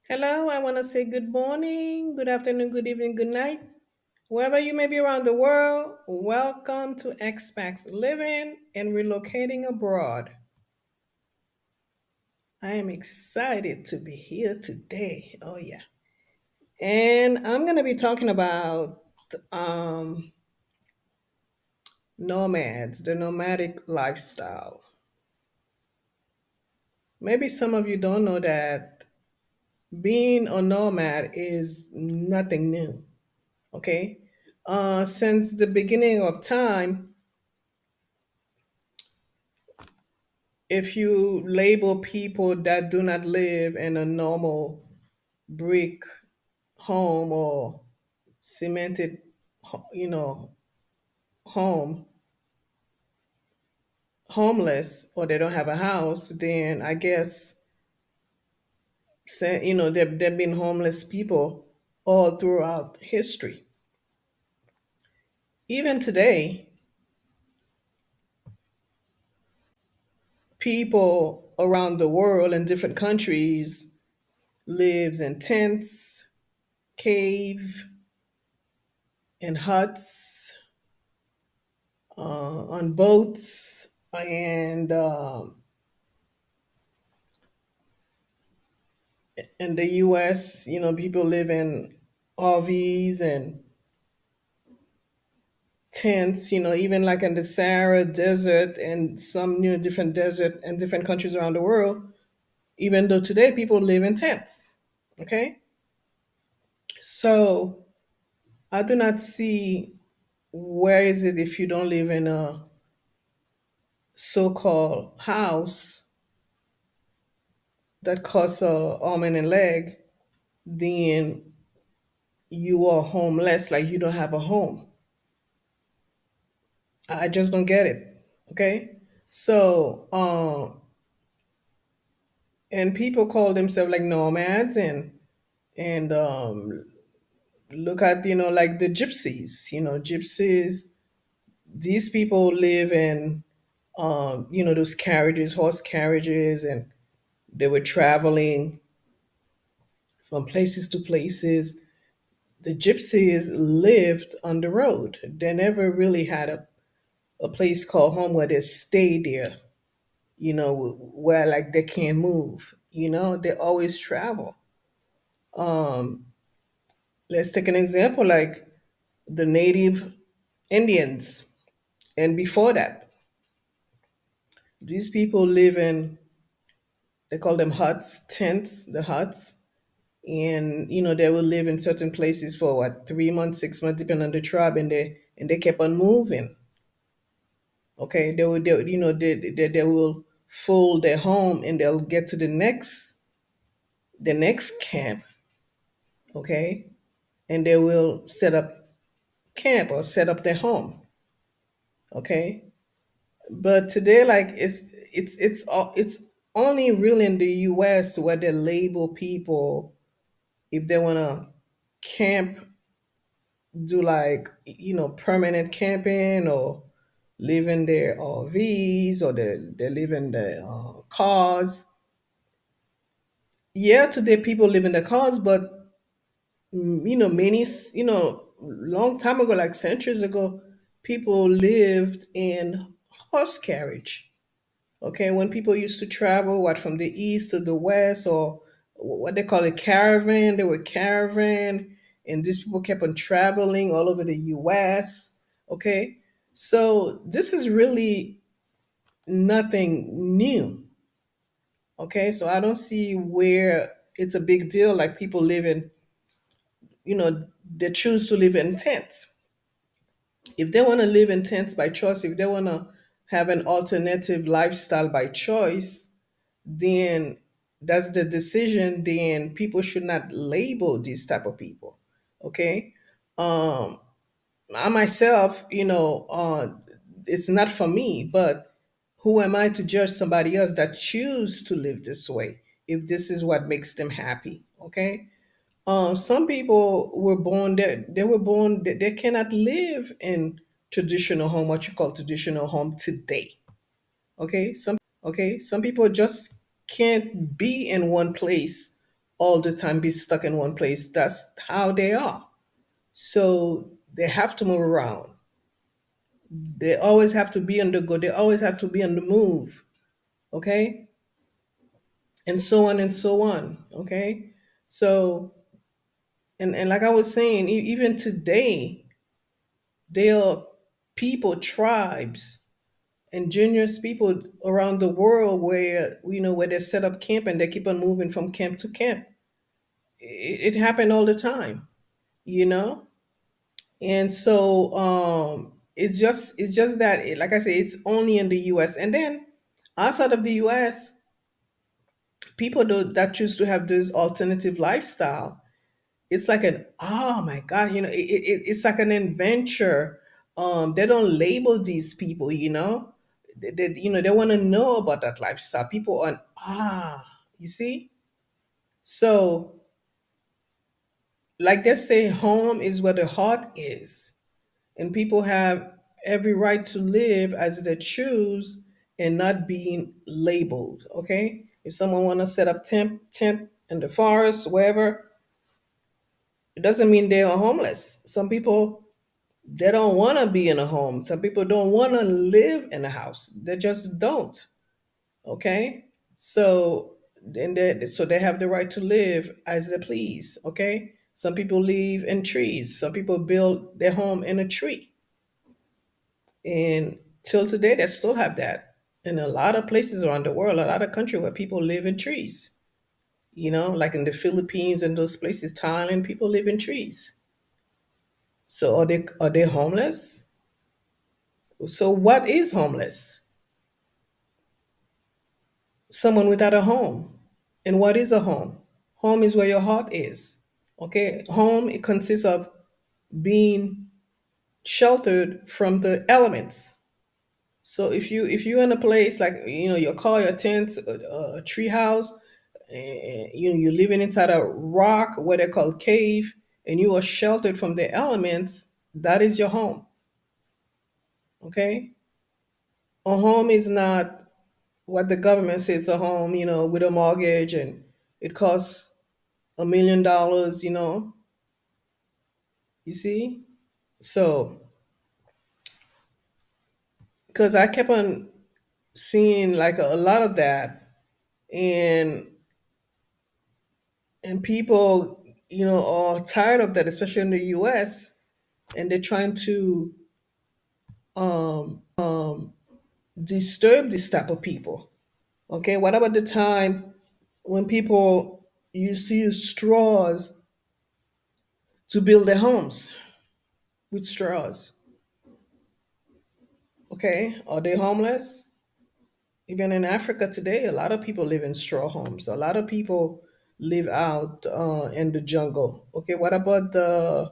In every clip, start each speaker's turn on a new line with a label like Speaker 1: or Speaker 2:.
Speaker 1: Hello, I want to say good morning, good afternoon, good evening, good night. Wherever you may be around the world, welcome to Expats Living and Relocating Abroad. I am excited to be here today. Oh, yeah. And I'm going to be talking about um, nomads, the nomadic lifestyle. Maybe some of you don't know that being a nomad is nothing new. Okay. Since the beginning of time, if you label people that do not live in a normal brick home or cemented, home, homeless, or they don't have a house, then I guess, there've been homeless people all throughout history. Even today, people around the world in different countries lives in tents, cave, in huts, on boats, and in the U.S., people live in RVs and tents. Even like in the Sahara Desert and some different desert and different countries around the world. Even though today people live in tents. Okay, so I do not see where is it if you don't live in a so-called house that costs a arm and a leg, then you are homeless, like you don't have a home. I just don't get it. Okay. So, and people call themselves like nomads and look at, like the gypsies, gypsies, these people live in, those carriages, horse carriages, and they were traveling from places to places. The gypsies lived on the road. They never really had a place called home where they stay there, where like they can't move, they always travel. Let's take an example like the native Indians. And before that, these people live in, they call them huts, tents, the huts. And, they will live in certain places for what, 3 months, 6 months, depending on the tribe. And they kept on moving. Okay. They will fold their home and they'll get to the next camp. Okay. And they will set up camp or set up their home. Okay. But today, like it's only really in the US where they label people if they wanna camp, do like, permanent camping or live in their RVs or they live in their cars. Yeah, today people live in the cars, but many, long time ago, like centuries ago, people lived in horse carriage. Okay, when people used to travel, what, from the east to the west, or what they call a caravan, they were caravan, and these people kept on traveling all over the U.S. Okay, so this is really nothing new. Okay, so I don't see where it's a big deal. Like people live in, they choose to live in tents. If they want to live in tents by choice, if they want to have an alternative lifestyle by choice, then that's the decision. Then people should not label these type of people. Okay. I myself, it's not for me, but who am I to judge somebody else that choose to live this way if this is what makes them happy? Okay. Some people were born that they were born that they cannot live in traditional home, what you call traditional home today. Okay. Some people just can't be in one place all the time be stuck in one place. That's how they are. So they have to move around. They always have to be on the go. They always have to be on the move. Okay. And so on and so on. Okay. So, and like I was saying, even today, there are people, tribes, indigenous people around the world where, where they set up camp and they keep on moving from camp to camp. It happened all the time, you know? And so it's just that like I say, it's only in the US. And then outside of the US, people that choose to have this alternative lifestyle, it's like an, oh my God, it's like an adventure. They don't label these people, they want to know about that lifestyle. People on, you see? So, like they say, home is where the heart is. And people have every right to live as they choose and not being labeled. Okay, if someone want to set up tent in the forest, wherever, it doesn't mean they are homeless. Some people, they don't want to be in a home. Some people don't want to live in a house. They just don't. Okay, so they have the right to live as they please. Okay, some people live in trees. Some people build their home in a tree. And till today, they still have that in a lot of places around the world, a lot of country where people live in trees. Like in the Philippines and those places, Thailand, people live in trees. So are they homeless? So what is homeless? Someone without a home. And what is a home? Home is where your heart is. Okay, home, it consists of being sheltered from the elements. So if you're in a place like your car, your tent, a tree house, and you're living inside a rock, what they call cave, and you are sheltered from the elements, that is your home. Okay, a home is not what the government says a home, with a mortgage and it costs $1 million. You see, so because I kept on seeing like a lot of that, and people are tired of that, especially in the US, and they're trying to disturb this type of people. Okay, what about the time when people used to use straws to build their homes with straws? Okay, are they homeless? Even in Africa today, a lot of people live in straw homes. A lot of people live out in the jungle. Okay, what about the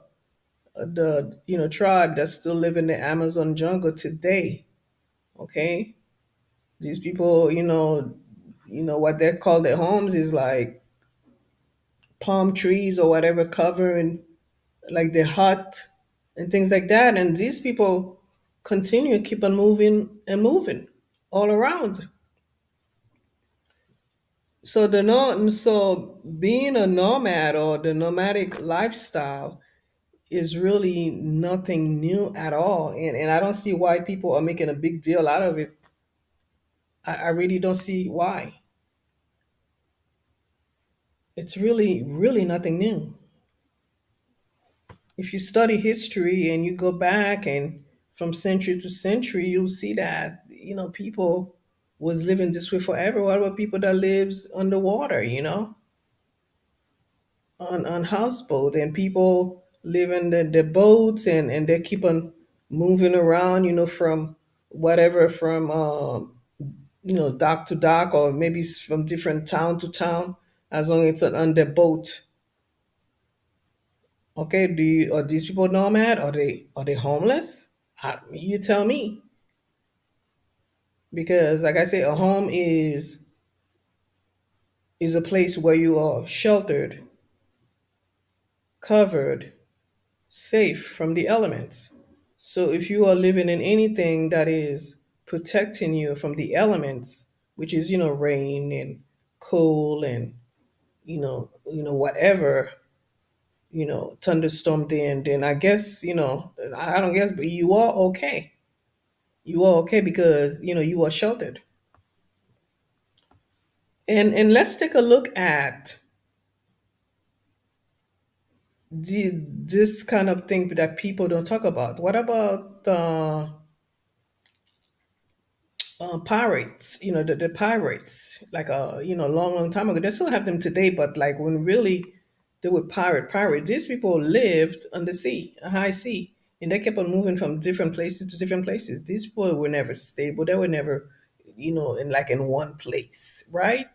Speaker 1: tribe that still live in the Amazon jungle today? Okay, these people, what they call their homes is like palm trees or whatever covering like their hut and things like that. And these people continue keep on moving and moving all around. So being a nomad or the nomadic lifestyle is really nothing new at all. And I don't see why people are making a big deal out of it. I really don't see why. It's really, really nothing new. If you study history and you go back and from century to century, you'll see that, people was living this way forever. What about people that lives underwater, on houseboat, and people live in the boats, and they keep on moving around, from whatever, from dock to dock, or maybe it's from different town to town, as long as it's on their boat. Okay, are these people nomad? Are they homeless? You tell me. Because like I say, a home is a place where you are sheltered, covered, safe from the elements. So if you are living in anything that is protecting you from the elements, which is, rain and cold and whatever, thunderstorm, then I guess, I don't guess, but you are okay. You are okay because you are sheltered. And let's take a look at this kind of thing that people don't talk about. What about pirates? The pirates, like long, long time ago. They still have them today, but like when really they were pirates. These people lived on the sea, a high sea, and they kept on moving from different places to different places. These people were never stable. They were never, in one place, right?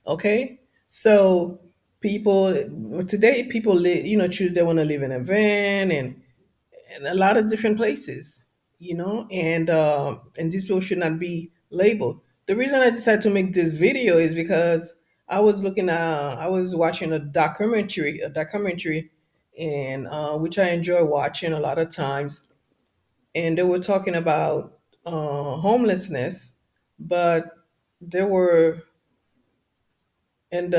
Speaker 1: Okay, so people today, people live, choose they want to live in a van and a lot of different places, and these people should not be labeled. The reason I decided to make this video is because I was watching a documentary, and which I enjoy watching a lot of times, and they were talking about homelessness, but there were and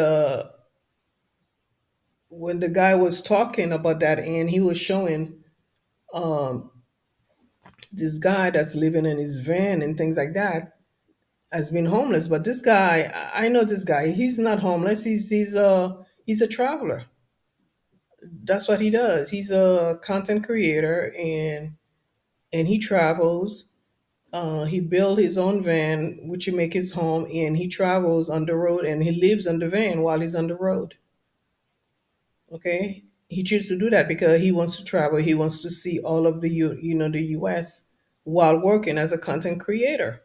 Speaker 1: when the guy was talking about that, and he was showing this guy that's living in his van and things like that has been homeless. But this guy, I know this guy. He's not homeless. He's a traveler. That's what he does. He's a content creator, and he travels. He built his own van, which he make his home, and he travels on the road, and he lives on the van while he's on the road. Okay, he chooses to do that because he wants to travel. He wants to see all of the U.S. while working as a content creator.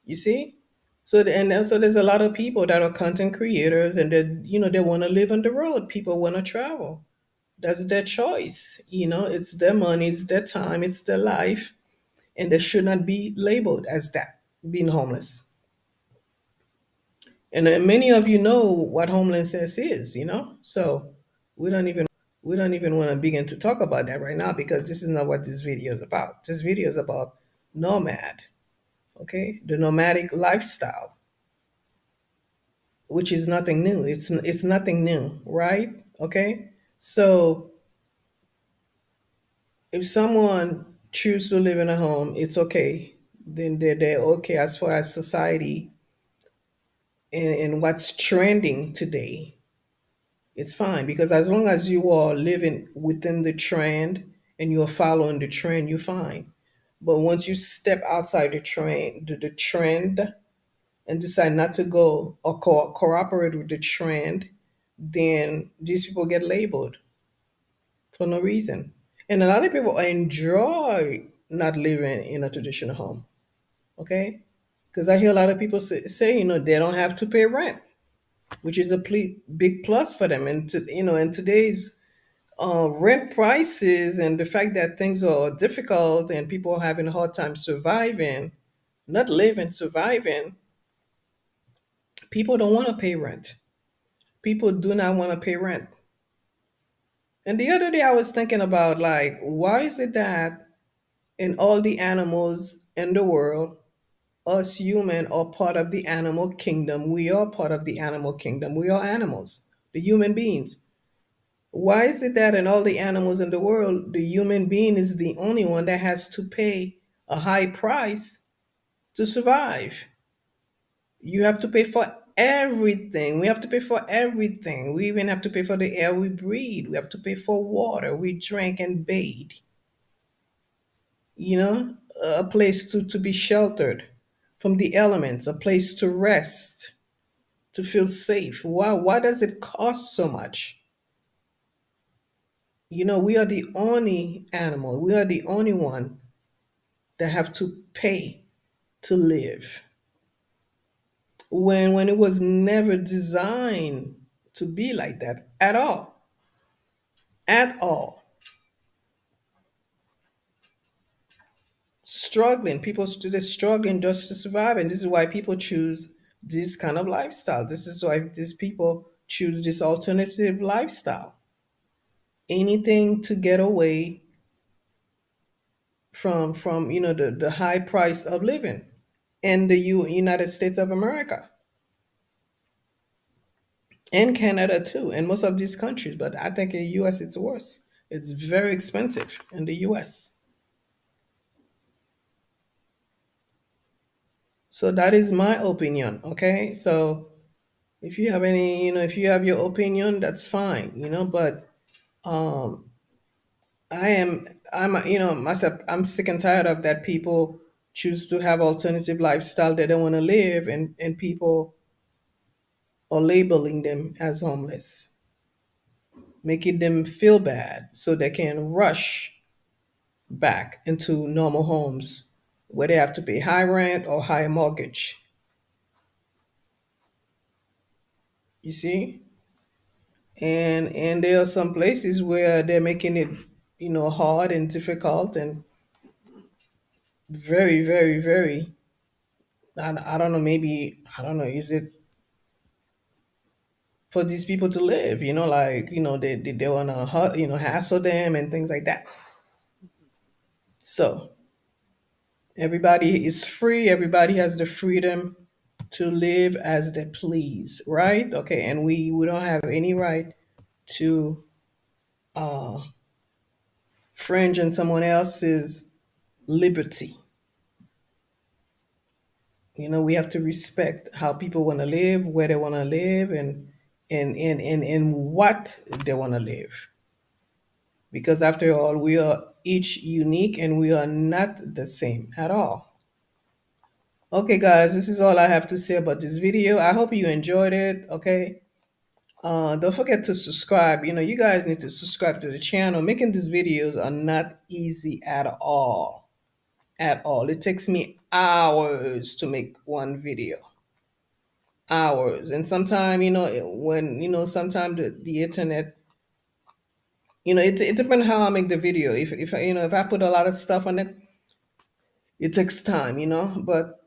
Speaker 1: You see, and also there's a lot of people that are content creators, and they want to live on the road. People want to travel. That's their choice. It's their money, it's their time, it's their life, and they should not be labeled as that, being homeless. And many of you know what homelessness is. So we don't even want to begin to talk about that right now because this is not what this video is about. This video is about nomad, okay, the nomadic lifestyle, which is nothing new. It's nothing new, right? Okay, so if someone choose to live in a home, it's okay. Then they're okay as far as society and what's trending today. It's fine because as long as you are living within the trend and you are following the trend, you're fine. But once you step outside the trend and decide not to go or cooperate with the trend, then these people get labeled for no reason. And a lot of people enjoy not living in a traditional home, okay? Because I hear a lot of people say, they don't have to pay rent, which is a big plus for them. And in today's rent prices and the fact that things are difficult and people are having a hard time surviving, not living, surviving, people don't want to pay rent. People do not want to pay rent. And the other day I was thinking about, like, why is it that in all the animals in the world, us human are part of the animal kingdom. We are part of the animal kingdom. We are animals, the human beings. Why is it that in all the animals in the world, the human being is the only one that has to pay a high price to survive? You have to pay for everything. We have to pay for everything. We even have to pay for the air we breathe. We have to pay for water we drink and bathe. You know, a place to be sheltered from the elements, a place to rest, to feel safe. Why does it cost so much? We are the only animal, we are the only one that have to pay to live. When it was never designed to be like that at all. At all. Struggling. People today struggling just to survive. And this is why people choose this kind of lifestyle. This is why these people choose this alternative lifestyle. Anything to get away from the high price of living in the United States of America. and Canada too, and most of these countries. But I think in the US it's worse. It's very expensive in the US. So that is my opinion. Okay. So if you have any, if you have your opinion, that's fine, but I am, myself, I'm sick and tired of that people choose to have alternative lifestyle they don't want to live, and people are labeling them as homeless, making them feel bad so they can rush back into normal homes where they have to pay high rent or high mortgage. You see? And there are some places where they're making it, hard and difficult and very, very, very. I don't know. Maybe I don't know. Is it for these people to live? Like they wanna hassle them and things like that. So everybody is free. Everybody has the freedom to live as they please, right? Okay, and we don't have any right to fringe on someone else's liberty. We have to respect how people want to live, where they want to live, and what they want to live. Because after all, we are each unique and we are not the same at all. Okay, guys, this is all I have to say about this video. I hope you enjoyed it. Okay. Don't forget to subscribe. You guys need to subscribe to the channel. Making these videos are not easy at all. At all. It takes me hours to make one video. Hours. And sometimes, when, sometimes the internet, it depends how I make the video. If I put a lot of stuff on it, it takes time, but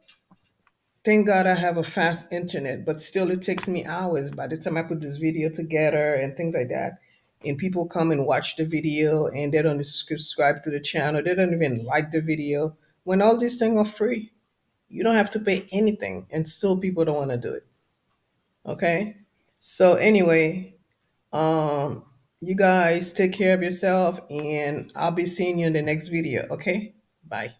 Speaker 1: thank God I have a fast internet, but still it takes me hours by the time I put this video together and things like that. And people come and watch the video and they don't subscribe to the channel. They don't even like the video. When all these things are free, you don't have to pay anything and still people don't want to do it. Okay? So anyway, um you guys take care of yourself and I'll be seeing you in the next video, okay? Bye.